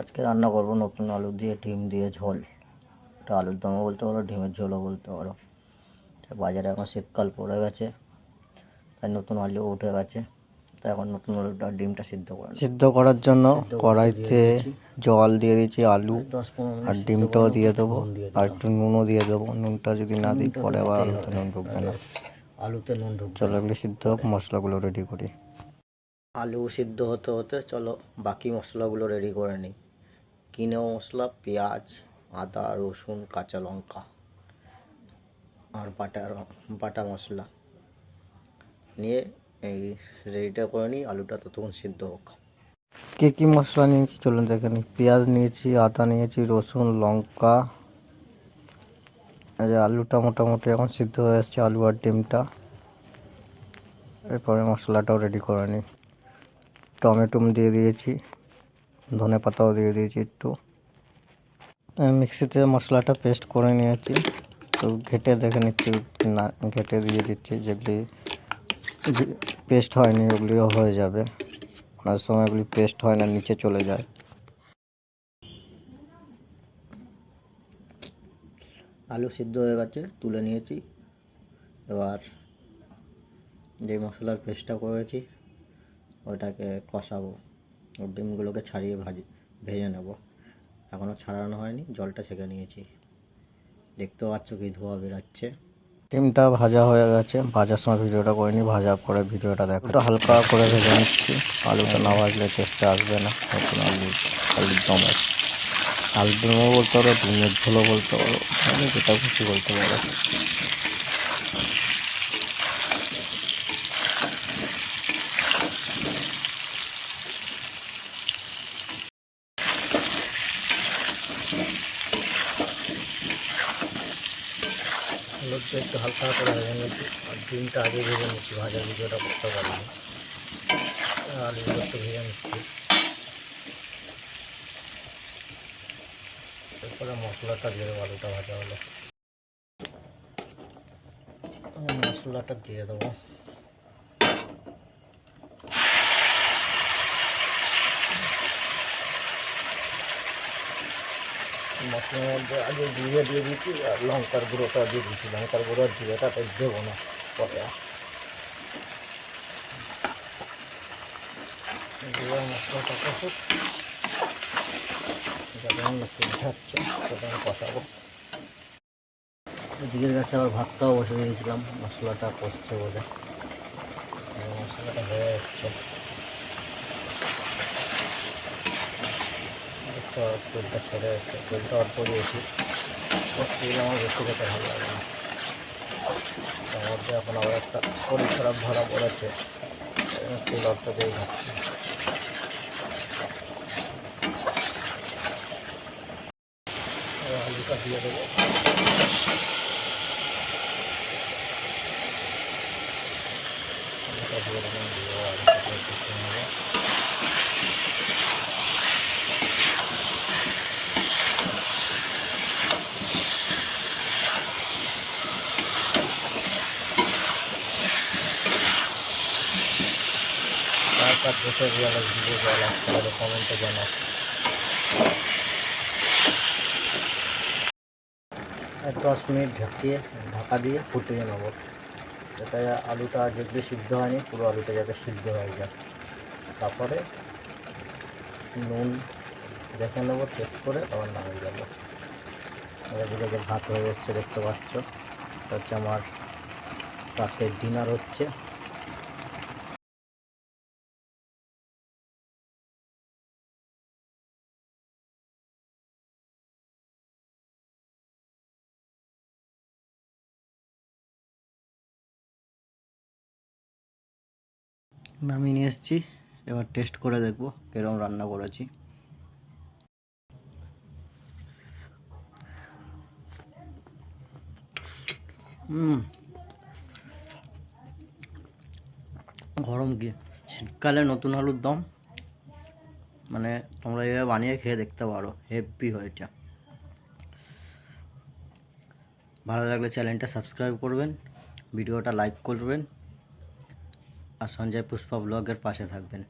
আজকে রান্না করবো নতুন আলু দিয়ে ডিম দিয়ে ঝোল। এটা আলুর দমও বলতে পারো, ডিমের ঝোলও বলতে পারো। বাজারে এখন শীতকাল পড়ে গেছে, তাই নতুন আলু উঠে গেছে, তাই এখন নতুন আলুটা ডিমটা সিদ্ধ করার জন্য কড়াইতে জল দিয়ে দিয়েছি, আলু আর ডিমটাও দিয়ে দেবো, আর একটু নুনও দিয়ে দেবো। নুনটা যদি না দিই পরে আবার আলুতে নুন ঢুকবে না। চলো এগুলো সিদ্ধ হোক, মশলাগুলো রেডি করি। আলু সিদ্ধ হতে হতে চলো বাকি মশলাগুলো রেডি করে নিই। কিনে মশলা, পেঁয়াজ, আদা, রসুন, কাঁচা লঙ্কা আর বাটা মশলা নিয়ে এই রেডিটা করে নিই। আলুটা ততক্ষণ সিদ্ধ হোক। কী মশলা নিয়েছি চলুন দেখে নিই। পেঁয়াজ নিয়েছি, আদা নিয়েছি, রসুন, লঙ্কা। এই যে আলুটা মোটামুটি এখন সিদ্ধ হয়ে আসছে, আলু আর ডিমটা। এরপরে মশলাটাও রেডি করে নিই। টমেটো দিয়ে দিয়েছি, ধনে পাতাও দিয়ে দিয়েছি একটু। মিক্সিতে মশলাটা পেস্ট করে নিয়েছি, তো ঘেটে দেখে নিচ্ছি না, ঘেটে দিয়ে দিচ্ছি। যেগুলি পেস্ট হয়নি ওগুলিও হয়ে যাবে, অনেক সময় এগুলি পেস্ট হয় না, নিচে চলে যায়। আলু সিদ্ধ হয়ে গেছে, তুলে নিয়েছি। এবার যে মশলার পেস্টটা করেছি ওটাকে কষাবো, ডিমগুলোকে ছাড়িয়ে ভেজে নেব। এখনও ছাড়ানো হয়নি, জলটা ছেঁকে নিয়েছি। দেখতেও পাচ্ছ কি ধোয়া বেরাচ্ছে। ডিমটা ভাজা হয়ে গেছে, ভাজার সময় ভিডিওটা করিনি, ভাজার পরে ভিডিওটা দেখো। ওটা হালকা করে ভেজে নিচ্ছি, আলুটা না ভাজলে টেস্টে আসবে না। নতুন আলুর দমে, আলুর দমও বলতে পারো, ডিমের ঝোলও বলতে পারো, আমি যেটা খুশি বলতে পারো। আলুটা একটু হালকা করে ভেজে নিচ্ছি, আর ডিমটা আগে ভেজে নিচ্ছি, ভাজার ভিডিওটা করতে পারিনি। আলুগুলো একটু ভেজে নিচ্ছি। এরপরে মশলাটা দিয়ে দেবো, আলুটা ভাজা হলো মশলাটা দিয়ে দেবো। মশলার মধ্যে আগে জিরে দিয়ে দিচ্ছি, আর লঙ্কার গুঁড়োটা দিয়ে দিচ্ছি। লঙ্কার গুঁড়ো আর জিরেটা তো দেবো না পরে। দিয়ে মশলাটা কষুক, যখন সিদ্ধাচ্ছে তখন কষাবো। এদিকের কাছে আবার ভাতটাও বসে দিয়েছিলাম, মশলাটা কষছে বলে। মশলাটা হয়ে যাচ্ছে, তেলটা ছেড়ে এসছে। তেলটা অল্প দিয়েছি, তেল আমার বেশি খেতে ভালো লাগে না। তার মধ্যে এখন আবার একটা শরীর খারাপ ধরা পড়েছে, তেল অল্প দিয়ে খাচ্ছি। আলুটা দিয়ে দেবো। আলুটা দিয়ে দেবেন, দিয়ে আলুটা দিয়ে কষে নেবো। তারপর দেখে দিয়ে ভিডিও জল আসতে হবে, কমেন্টে জানাও। 10 মিনিট ঢাকা দিয়ে ফুটিয়ে নেব, যাতে আলুটা যেগুলি সিদ্ধ হয়নি পুরো আলুটা যাতে সিদ্ধ হয়ে যায়। তারপরে নুন দেখে নেবো, চেক করে আবার নামিয়ে যাবো। এদিকে যে ভাত হয়ে এসছে দেখতে পাচ্ছ, হচ্ছে আমার রাতের ডিনার হচ্ছে। নামিয়ে নিয়ে এসেছি, এবার টেস্ট করে দেখবো কিরকম রান্না করেছি। গরম কি শীতকালে নতুন আলুর দম, মানে তোমরা এভাবে বানিয়ে খেয়ে দেখতে পারো, হেভি হয়েছে। ভালো লাগলে চ্যানেলটা সাবস্ক্রাইব করবেন, ভিডিওটা লাইক করবেন, আর সঞ্জয় পুষ্পা ব্লগের পাশে থাকবেন।